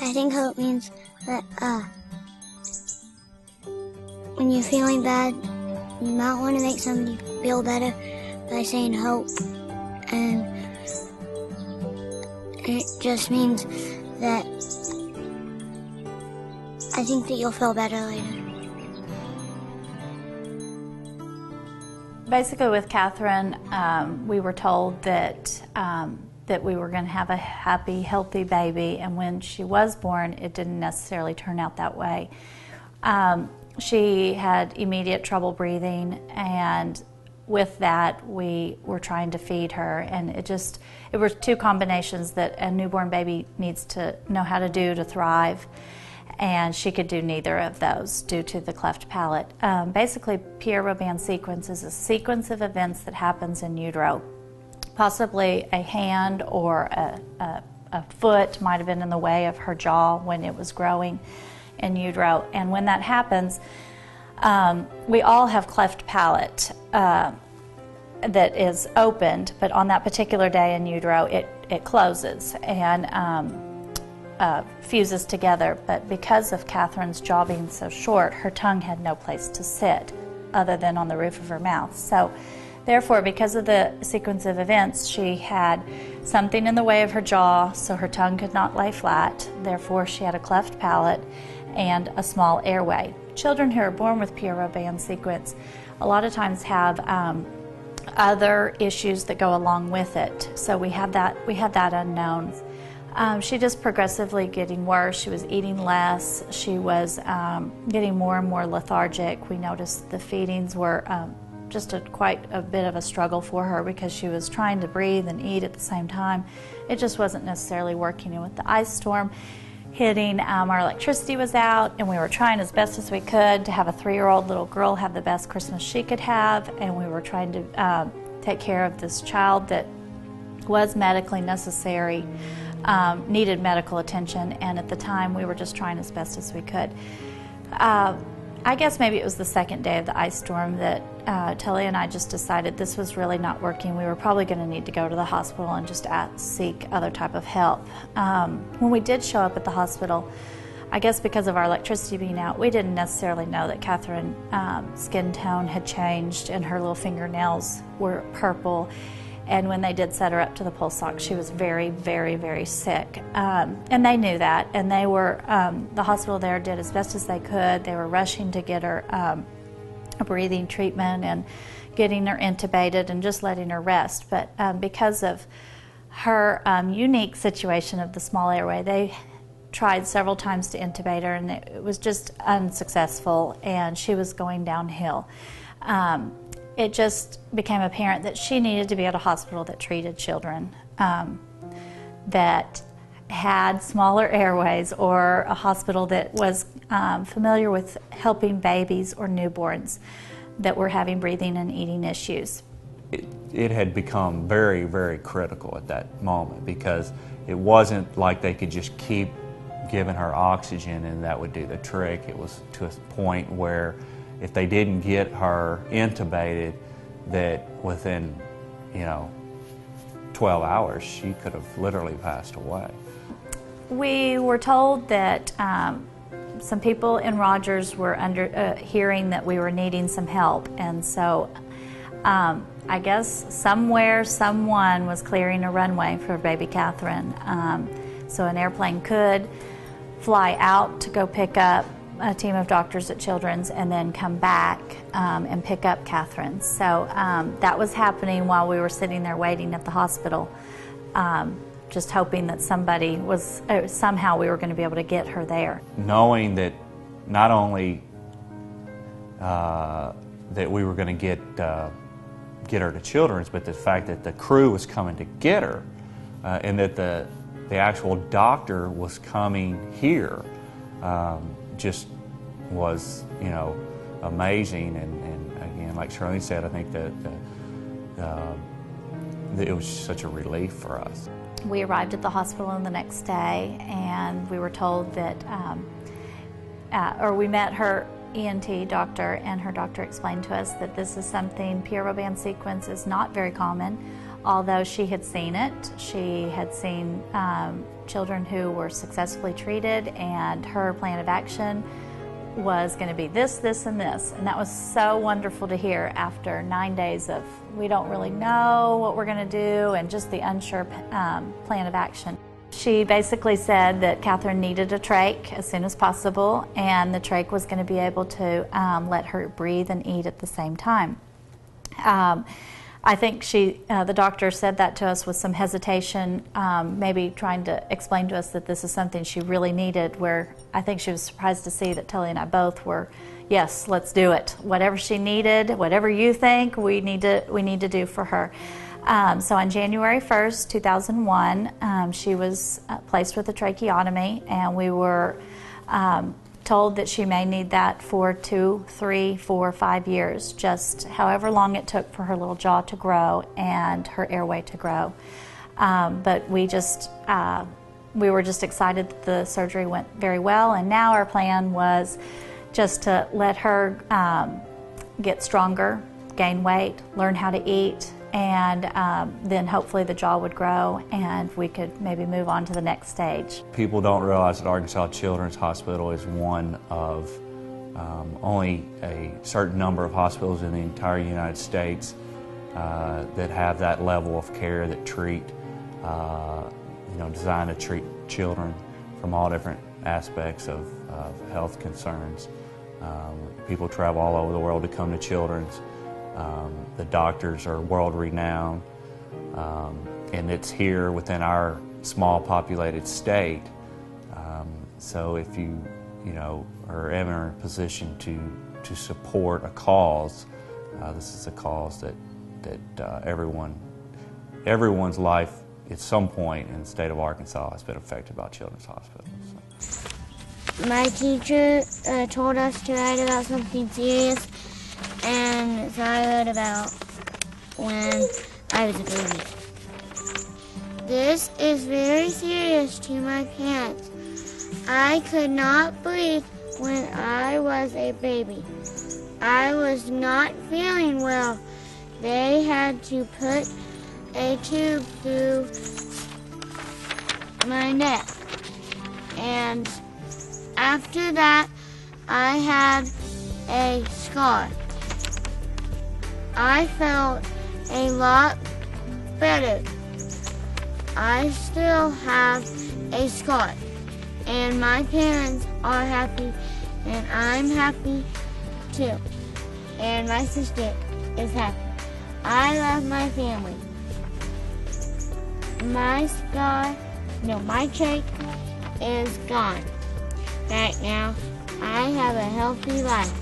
I think hope means that when you're feeling bad, you might want to make somebody feel better by saying hope. And it just means that I think that you'll feel better later. Basically with Catherine, we were told that that we were going to have a happy, healthy baby, and when she was born, it didn't necessarily turn out that way. She had immediate trouble breathing, and with that, we were trying to feed her, and it were two combinations that a newborn baby needs to know how to do to thrive, and she could do neither of those due to the cleft palate. Basically, Pierre-Robin sequence is a sequence of events that happens in utero. Possibly a hand or a foot might have been in the way of her jaw when it was growing in utero. And when that happens, we all have cleft palate that is opened, but on that particular day in utero, it closes and fuses together. But because of Catherine's jaw being so short, her tongue had no place to sit other than on the roof of her mouth. So therefore, because of the sequence of events, she had something in the way of her jaw, so her tongue could not lay flat. Therefore, she had a cleft palate and a small airway. Children who are born with Pierre-Robin sequence a lot of times have other issues that go along with it. So we had that unknown. She just progressively getting worse. She was eating less. She was getting more and more lethargic. We noticed the feedings were just quite a bit of a struggle for her because she was trying to breathe and eat at the same time. It just wasn't necessarily working. And with the ice storm hitting, our electricity was out, and we were trying as best as we could to have a 3-year-old little girl have the best Christmas she could have, and we were trying to take care of this child that was medically necessary, needed medical attention, and at the time we were just trying as best as we could. I guess maybe it was the second day of the ice storm that Telly and I just decided this was really not working. We were probably going to need to go to the hospital and just seek other type of help. When we did show up at the hospital, I guess because of our electricity being out, we didn't necessarily know that Catherine's skin tone had changed and her little fingernails were purple. And when they did set her up to the pulse ox, she was very, very, very sick. And they knew that, and they were, the hospital there did as best as they could. They were rushing to get her a breathing treatment and getting her intubated and just letting her rest. But because of her unique situation of the small airway, they tried several times to intubate her, and it was just unsuccessful, and she was going downhill. It just became apparent that she needed to be at a hospital that treated children that had smaller airways, or a hospital that was familiar with helping babies or newborns that were having breathing and eating issues. It had become very, very critical at that moment, because it wasn't like they could just keep giving her oxygen and that would do the trick. It was to a point where if they didn't get her intubated, that within, 12 hours, she could have literally passed away. We were told that some people in Rogers were hearing that we were needing some help, and so I guess somewhere someone was clearing a runway for baby Catherine. So an airplane could fly out to go pick up a team of doctors at Children's and then come back and pick up Catherine. So that was happening while we were sitting there waiting at the hospital, just hoping that somebody was, somehow we were going to be able to get her there. Knowing that not only that we were going to get her to Children's, but the fact that the crew was coming to get her, and that the actual doctor was coming here, just was, amazing. And again, like Charlene said, I think that it was such a relief for us. We arrived at the hospital the next day, and we were told that, or we met her ENT doctor, and her doctor explained to us that this is something, Pierre-Robin sequence is not very common. Although she had seen it, she had seen children who were successfully treated, and her plan of action was going to be this, this, and this. And that was so wonderful to hear after 9 days of we don't really know what we're going to do and just the unsure plan of action. She basically said that Catherine needed a trach as soon as possible, and the trach was going to be able to let her breathe and eat at the same time. I think the doctor said that to us with some hesitation, maybe trying to explain to us that this is something she really needed, where I think she was surprised to see that Telly and I both were, yes, let's do it. Whatever she needed, whatever you think, we need to do for her. So on January 1st, 2001, she was placed with a tracheotomy, and we were told that she may need that for 2, 3, 4, 5 years, just however long it took for her little jaw to grow and her airway to grow. But we were just excited that the surgery went very well, and now our plan was just to let her get stronger, gain weight, learn how to eat, and then hopefully the jaw would grow and we could maybe move on to the next stage. People don't realize that Arkansas Children's Hospital is one of only a certain number of hospitals in the entire United States that have that level of care, that treat, designed to treat children from all different aspects of health concerns. People travel all over the world to come to Children's. The doctors are world-renowned, and it's here within our small populated state. So if you are ever in a position to support a cause, this is a cause that everyone's life at some point in the state of Arkansas has been affected by Children's Hospitals. So. My teacher told us to write about something serious, and so I wrote about when I was a baby. This is very serious to my parents. I could not breathe when I was a baby. I was not feeling well. They had to put a tube through my neck. And after that, I had a scar. I felt a lot better. I still have a scar, and my parents are happy, and I'm happy too. And my sister is happy. I love my family. My trach is gone. Right now, I have a healthy life.